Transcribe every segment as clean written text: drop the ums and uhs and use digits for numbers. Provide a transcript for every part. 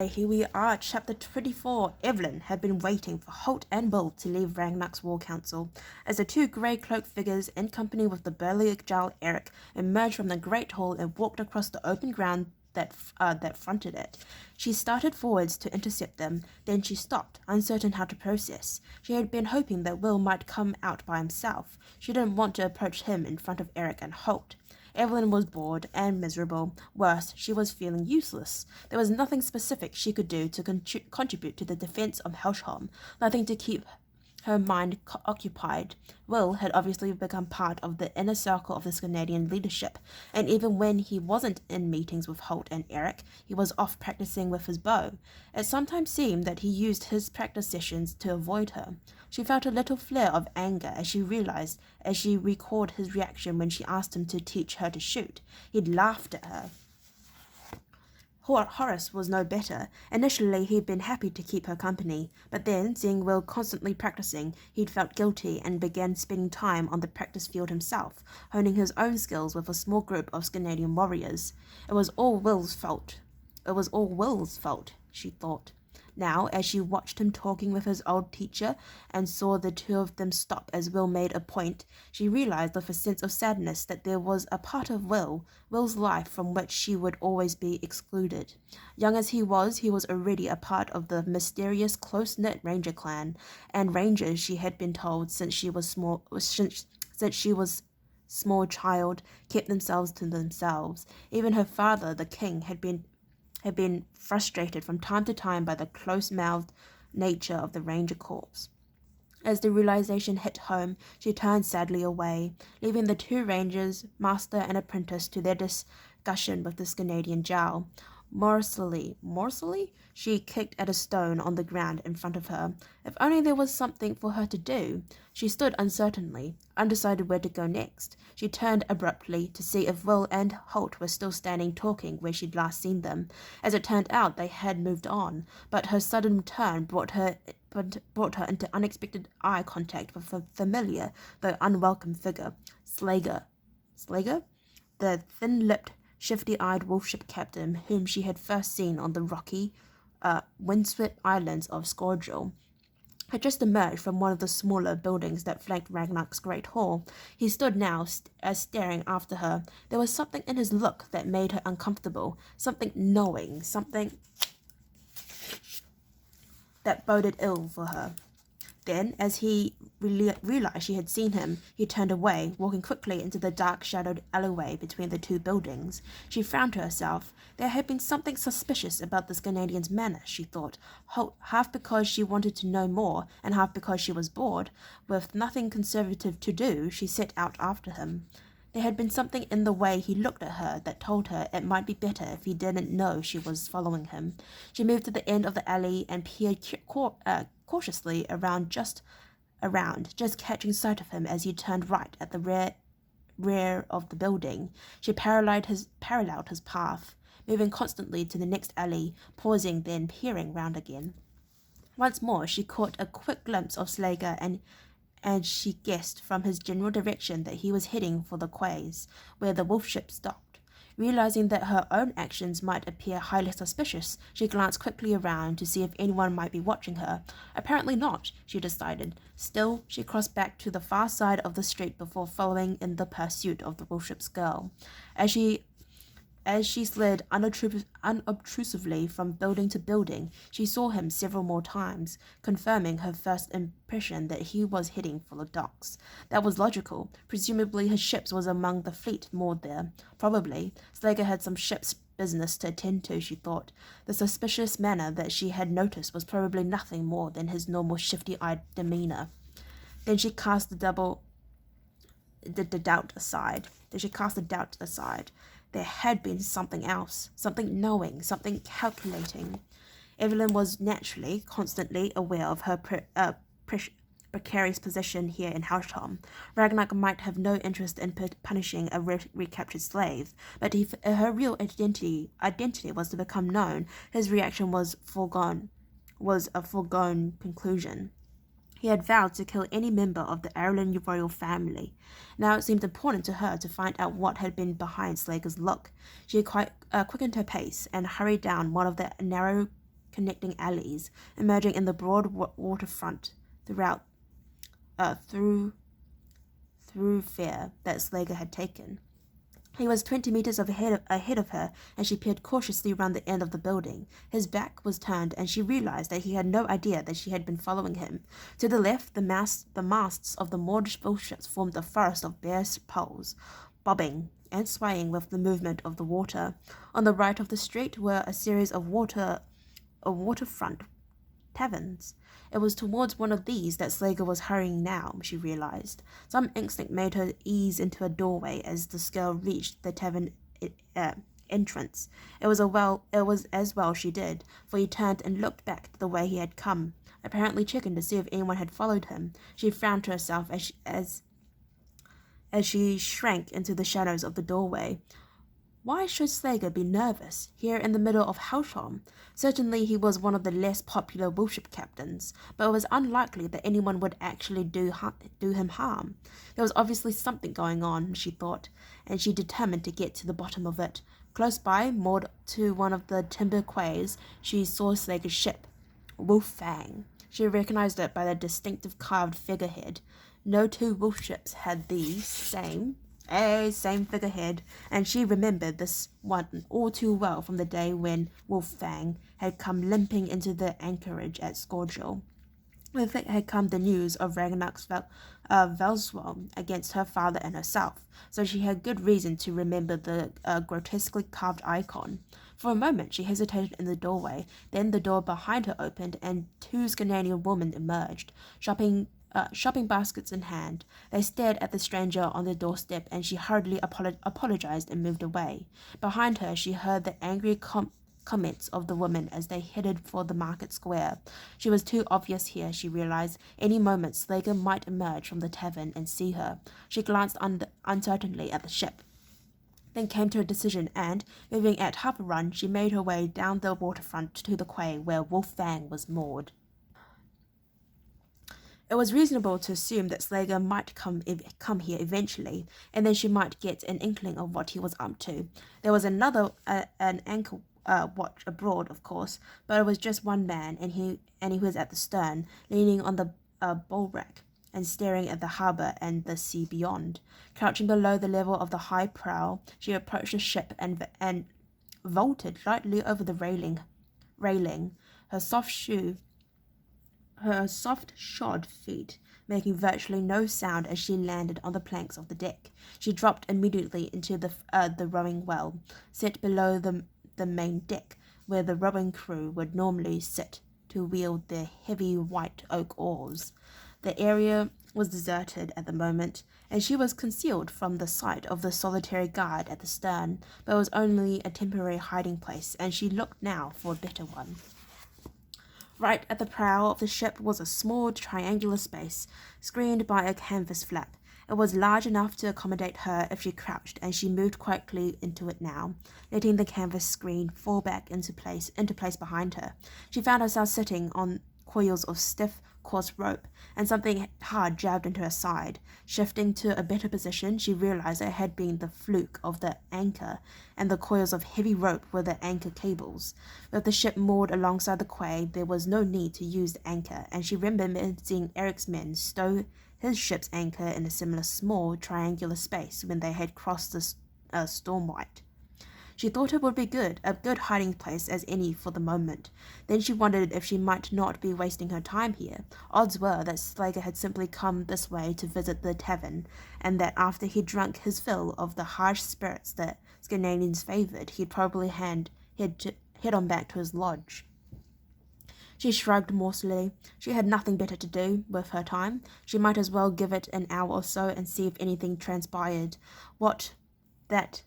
Here we are, chapter 24. Evelyn had been waiting for Holt and Will to leave Ragnar's War Council, as the two grey-cloaked figures, in company with the burly Jarl Eric, emerged from the Great Hall and walked across the open ground that fronted it. She started forwards to intercept them, then she stopped, uncertain how to process. She had been hoping that Will might come out by himself. She didn't want to approach him in front of Eric and Holt. Evelyn was bored and miserable. Worse, she was feeling useless. There was nothing specific she could do to contribute to the defense of Helsham, nothing to keep her mind occupied. Will had obviously become part of the inner circle of this Canadian leadership, and even when he wasn't in meetings with Holt and Eric, he was off practicing with his bow. It sometimes seemed that he used his practice sessions to avoid her. She felt a little flare of anger as she recalled his reaction when she asked him to teach her to shoot. He'd laughed at her. Horace was no better. Initially, he'd been happy to keep her company, but then, seeing Will constantly practicing, he'd felt guilty and began spending time on the practice field himself, honing his own skills with a small group of Canadian warriors. It was all Will's fault. She thought. Now, as she watched him talking with his old teacher and saw the two of them stop as Will made a point, she realized with a sense of sadness that there was a part of Will's life from which she would always be excluded. Young as he was already a part of the mysterious, close-knit Ranger clan, and Rangers, she had been told since she was small child, kept themselves to themselves. Even her father, the king, had been frustrated from time to time by the close-mouthed nature of the Ranger Corps. As the realization hit home, she turned sadly away, leaving the two Rangers, Master and Apprentice, to their discussion with this Canadian Jarl. Morsely, she kicked at a stone on the ground in front of her. If only there was something for her to do. She stood uncertainly, undecided where to go next. She turned abruptly to see if Will and Holt were still standing talking where she'd last seen them. As it turned out, they had moved on, but her sudden turn brought her into unexpected eye contact with a familiar, though unwelcome figure. Slager? The thin-lipped, shifty-eyed wolfship captain whom she had first seen on the rocky, windswept islands of Scourgel had just emerged from one of the smaller buildings that flanked Ragnar's great hall. He stood now, staring after her. There was something in his look that made her uncomfortable, something knowing, something that boded ill for her. Then, as he realized she had seen him, he turned away, walking quickly into the dark-shadowed alleyway between the two buildings. She frowned to herself. There had been something suspicious about this Canadian's manner, she thought, half because she wanted to know more, and half because she was bored. With nothing conservative to do, she set out after him. There had been something in the way he looked at her that told her it might be better if he didn't know she was following him. She moved to the end of the alley and peered cautiously around, just catching sight of him as he turned right at the rear of the building. She paralleled his path, moving constantly to the next alley, pausing, then peering round again. Once more she caught a quick glimpse of Slager, and she guessed from his general direction that he was heading for the quays, where the wolf ship stopped. Realizing that her own actions might appear highly suspicious, she glanced quickly around to see if anyone might be watching her. Apparently not, she decided. Still, she crossed back to the far side of the street before following in the pursuit of the wolf ship's girl. As she slid unobtrusively from building to building, she saw him several more times, confirming her first impression that he was heading for the docks. That was logical. Presumably his ships was among the fleet moored there. Probably. Slager had some ship's business to attend to, she thought. The suspicious manner that she had noticed was probably nothing more than his normal shifty-eyed demeanor. Then she cast the doubt aside. There had been something else, something knowing, something calculating. Evelyn was naturally, constantly aware of her precarious position here in Helsham. Ragnar might have no interest in punishing a recaptured slave, but if her real identity was to become known, his reaction was a foregone conclusion. He had vowed to kill any member of the Ireland royal family. Now it seemed important to her to find out what had been behind Slager's look. She quickened her pace and hurried down one of the narrow connecting alleys, emerging in the broad waterfront through thoroughfare that Slager had taken. He was 20 meters ahead of her, and she peered cautiously round the end of the building. His back was turned, and she realized that he had no idea that she had been following him. To the left, the masts of the moored bullships formed a forest of bare poles, bobbing and swaying with the movement of the water. On the right of the street were a series of waterfront taverns. It was towards one of these that Slager was hurrying now, she realized. Some instinct made her ease into a doorway as the girl reached the tavern entrance. It was as well she did, for he turned and looked back the way he had come, apparently checking to see if anyone had followed him. She frowned to herself as she shrank into the shadows of the doorway. Why should Slager be nervous, here in the middle of Helsham? Certainly he was one of the less popular warship captains, but it was unlikely that anyone would actually do him harm. There was obviously something going on, she thought, and she determined to get to the bottom of it. Close by, moored to one of the timber quays, she saw Slager's ship, Wolf Fang. She recognized it by the distinctive carved figurehead. No two wolf ships had the same figurehead, and she remembered this one all too well from the day when Wolf Fang had come limping into the anchorage at Scourgill. With it had come the news of Ragnar's Velswell against her father and herself, so she had good reason to remember the grotesquely carved icon. For a moment she hesitated in the doorway, then the door behind her opened, and two Scandinavian women emerged, shopping baskets in hand. They stared at the stranger on the doorstep, and she hurriedly apologized and moved away. Behind her, she heard the angry comments of the women as they headed for the market square. She was too obvious here, she realized. Any moment, Slager might emerge from the tavern and see her. She glanced uncertainly at the ship, then came to a decision, and, moving at half a run, she made her way down the waterfront to the quay where Wolf Fang was moored. It was reasonable to assume that Slager might come here eventually, and then she might get an inkling of what he was up to. There was an anchor watch abroad, of course, but it was just one man, and he was at the stern, leaning on the bulwark and staring at the harbour and the sea beyond. Crouching below the level of the high prow, she approached the ship and vaulted lightly over the railing, her soft shod feet making virtually no sound as she landed on the planks of the deck. She dropped immediately into the rowing well, set below the main deck, where the rowing crew would normally sit to wield their heavy white oak oars. The area was deserted at the moment, and she was concealed from the sight of the solitary guard at the stern, but it was only a temporary hiding place, and she looked now for a better one. Right at the prow of the ship was a small triangular space, screened by a canvas flap. It was large enough to accommodate her if she crouched, and she moved quietly into it now, letting the canvas screen fall back into place behind her. She found herself sitting on coils of stiff, coarse rope, and something hard jabbed into her side. Shifting to a better position, she realized it had been the fluke of the anchor, and the coils of heavy rope were the anchor cables. With the ship moored alongside the quay, there was no need to use the anchor, and she remembered seeing Eric's men stow his ship's anchor in a similar small, triangular space when they had crossed the Stormwight. She thought it would be a good hiding place as any for the moment. Then she wondered if she might not be wasting her time here. Odds were that Slager had simply come this way to visit the tavern, and that after he'd drunk his fill of the harsh spirits that Scandinavians favoured, he'd probably head on back to his lodge. She shrugged morsely. She had nothing better to do with her time. She might as well give it an hour or so and see if anything transpired. What that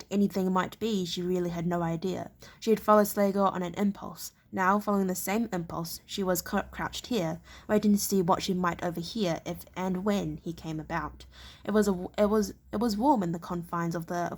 anything might be, she really had no idea. She had followed Slager on an impulse. Now, following the same impulse, she was crouched here, waiting to see what she might overhear if and when he came about. It was warm in the confines of the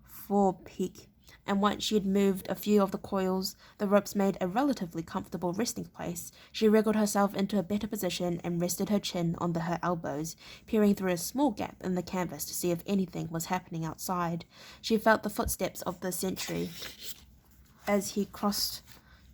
forepeak, and once she had moved a few of the coils, the ropes made a relatively comfortable resting place. She wriggled herself into a better position and rested her chin on her elbows, peering through a small gap in the canvas to see if anything was happening outside. She felt the footsteps of the sentry as he crossed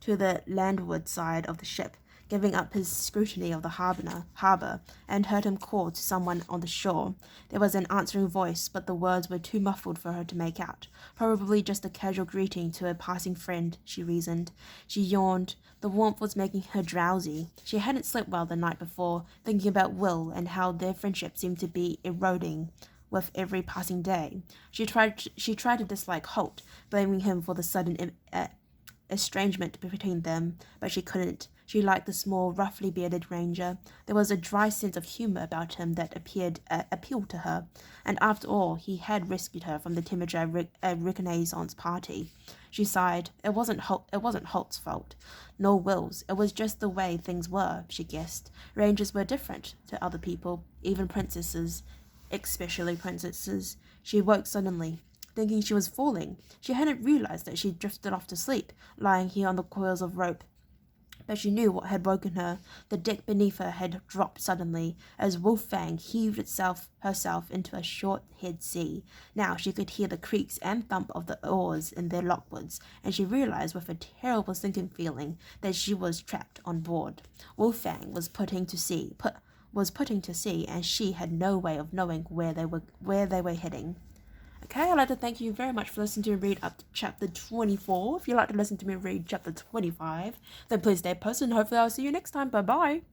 to the landward side of the ship, giving up his scrutiny of the harbour, and heard him call to someone on the shore. There was an answering voice, but the words were too muffled for her to make out. Probably just a casual greeting to a passing friend, she reasoned. She yawned. The warmth was making her drowsy. She hadn't slept well the night before, thinking about Will and how their friendship seemed to be eroding with every passing day. She tried to dislike Holt, blaming him for the sudden estrangement between them, but she couldn't. She liked the small, roughly bearded ranger. There was a dry sense of humour about him that appealed to her, and after all, he had rescued her from the Timoger Reconnaissance party. She sighed. It wasn't Holt's fault, nor Will's. It was just the way things were, she guessed. Rangers were different to other people, even princesses, especially princesses. She woke suddenly, thinking she was falling. She hadn't realized that she'd drifted off to sleep, lying here on the coils of rope. But she knew what had woken her. The deck beneath her had dropped suddenly, as Wolf Fang heaved herself into a short-head sea. Now she could hear the creaks and thump of the oars in their lockwoods, and she realized with a terrible sinking feeling that she was trapped on board. Wolf Fang was putting to sea, and she had no way of knowing where they were heading. Okay, I'd like to thank you very much for listening to me read up to chapter 24. If you'd like to listen to me read chapter 25, then please stay posted and hopefully I'll see you next time. Bye-bye.